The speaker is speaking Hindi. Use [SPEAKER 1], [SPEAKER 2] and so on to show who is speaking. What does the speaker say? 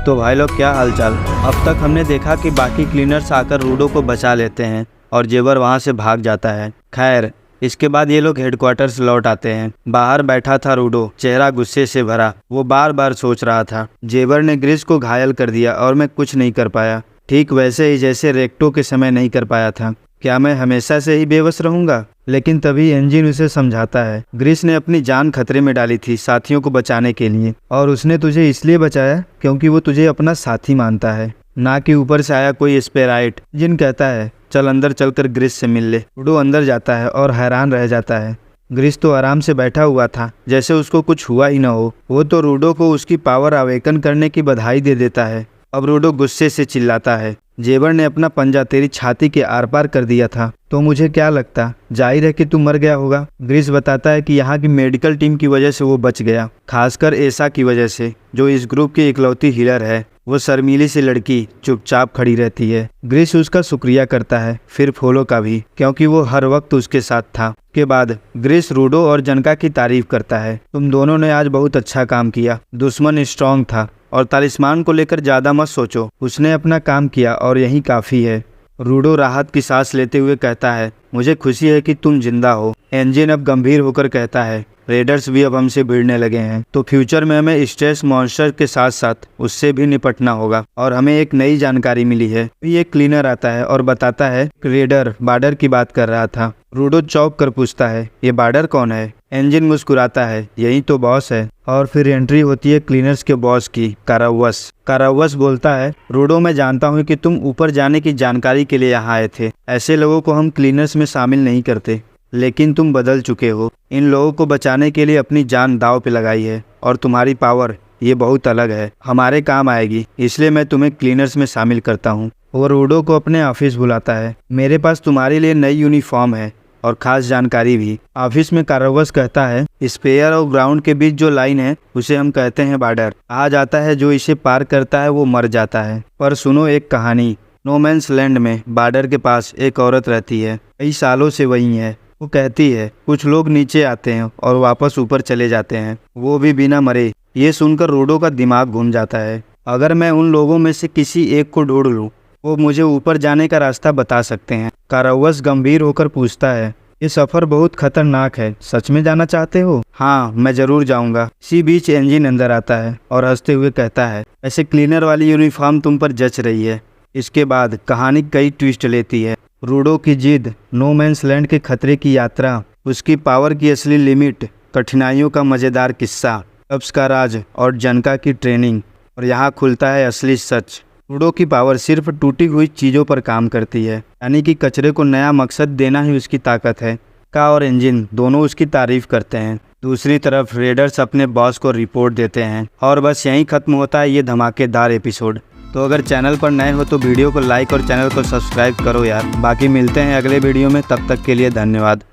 [SPEAKER 1] तो भाई लोग क्या हालचाल। अब तक हमने देखा कि बाकी क्लीनर्स आकर रूडो को बचा लेते हैं और जेबर वहां से भाग जाता है। खैर, इसके बाद ये लोग हेडक्वार्टर्स लौट आते हैं। बाहर बैठा था रूडो, चेहरा गुस्से से भरा। वो बार बार सोच रहा था, जेबर ने ग्रिस को घायल कर दिया और मैं कुछ नहीं कर पाया, ठीक वैसे ही जैसे रेक्टो के समय नहीं कर पाया था। क्या मैं हमेशा से ही बेबस रहूंगा? लेकिन तभी एंजिन उसे समझाता है, ग्रिस ने अपनी जान खतरे में डाली थी साथियों को बचाने के लिए, और उसने तुझे इसलिए बचाया क्योंकि वो तुझे अपना साथी मानता है, ना कि ऊपर से आया कोई स्पेराइट। जिन कहता है चल अंदर चलकर ग्रिस से मिल ले। रूडो अंदर जाता है और हैरान रह जाता है। ग्रिस तो आराम से बैठा हुआ था, जैसे उसको कुछ हुआ ही न हो। वो तो रूडो को उसकी पावर अवेकन करने की बधाई दे देता है। अब रूडो गुस्से से चिल्लाता है, जेबर ने अपना पंजा तेरी छाती के आर पार कर दिया था तो मुझे क्या लगता, जाहिर है कि तू मर गया होगा। ग्रिस बताता है कि यहाँ की मेडिकल टीम की वजह से वो बच गया, खासकर एसा की वजह से, जो इस ग्रुप की इकलौती हीलर है। वो शर्मीली सी लड़की चुपचाप खड़ी रहती है। ग्रिस उसका शुक्रिया करता है, फिर फोलो का भी, क्योंकि वो हर वक्त उसके साथ था। के बाद ग्रिस रूडो और जनका की तारीफ करता है, तुम दोनों ने आज बहुत अच्छा काम किया। दुश्मन स्ट्रांग था और तालिस्मान को लेकर ज्यादा मत सोचो, उसने अपना काम किया और यही काफी है। रूडो राहत की सांस लेते हुए कहता है, मुझे खुशी है कि तुम जिंदा हो। एंजिन अब गंभीर होकर कहता है, रेडर्स भी अब हमसे भिड़ने लगे हैं, तो फ्यूचर में हमें स्ट्रेस मॉन्स्टर के साथ साथ उससे भी निपटना होगा। और हमें एक नई जानकारी मिली है। ये क्लीनर आता है और बताता है रेडर बार्डर की बात कर रहा था। रूडो चौंक कर पूछता है, ये बार्डर कौन है? एंजिन मुस्कुराता है, यही तो बॉस है। और फिर एंट्री होती है क्लीनर्स के बॉस की, कारावस। कारावस बोलता है, रूडो मैं जानता हूँ कि तुम ऊपर जाने की जानकारी के लिए यहाँ आए थे। ऐसे लोगों को हम क्लीनर्स में शामिल नहीं करते, लेकिन तुम बदल चुके हो। इन लोगों को बचाने के लिए अपनी जान दांव पे लगाई है और तुम्हारी पावर ये बहुत अलग है, हमारे काम आएगी, इसलिए मैं तुम्हें क्लीनर्स में शामिल करता हूँ। वो रूडो को अपने ऑफिस बुलाता है, मेरे पास तुम्हारे लिए नई यूनिफॉर्म है और खास जानकारी भी। ऑफिस में कारावस कहता है, स्पेयर और ग्राउंड के बीच जो लाइन है उसे हम कहते हैं बार्डर। कहा जाता है जो इसे पार करता है वो मर जाता है। पर सुनो एक कहानी, नो मैंस लैंड में बार्डर के पास एक औरत रहती है, कई सालों से वही है। वो कहती है कुछ लोग नीचे आते हैं और वापस ऊपर चले जाते हैं, वो भी बिना मरे। ये सुनकर रूडो का दिमाग घूम जाता है। अगर मैं उन लोगों में से किसी एक को ढूंढ लूं, वो मुझे ऊपर जाने का रास्ता बता सकते हैं। कारावस गंभीर होकर पूछता है, ये सफर बहुत खतरनाक है, सच में जाना चाहते हो? हाँ, मैं जरूर जाऊंगा। इसी बीच एंजिन अंदर आता है और हंसते हुए कहता है, ऐसे क्लीनर वाली यूनिफॉर्म तुम पर जच रही है। इसके बाद कहानी कई ट्विस्ट लेती है। रूडो की जिद, नो मैंस लैंड के खतरे की यात्रा, उसकी पावर की असली लिमिट, कठिनाइयों का मजेदार किस्सा, कब्ज का राज और जनका की ट्रेनिंग। और यहाँ खुलता है असली सच, रूडो की पावर सिर्फ टूटी हुई चीज़ों पर काम करती है, यानी कि कचरे को नया मकसद देना ही उसकी ताकत है। का और एंजिन दोनों उसकी तारीफ करते हैं। दूसरी तरफ रेडर्स अपने बॉस को रिपोर्ट देते हैं। और बस यहीं खत्म होता है ये धमाकेदार एपिसोड। तो अगर चैनल पर नए हो तो वीडियो को लाइक और चैनल को सब्सक्राइब करो यार। बाकी मिलते हैं अगले वीडियो में, तब तक के लिए धन्यवाद।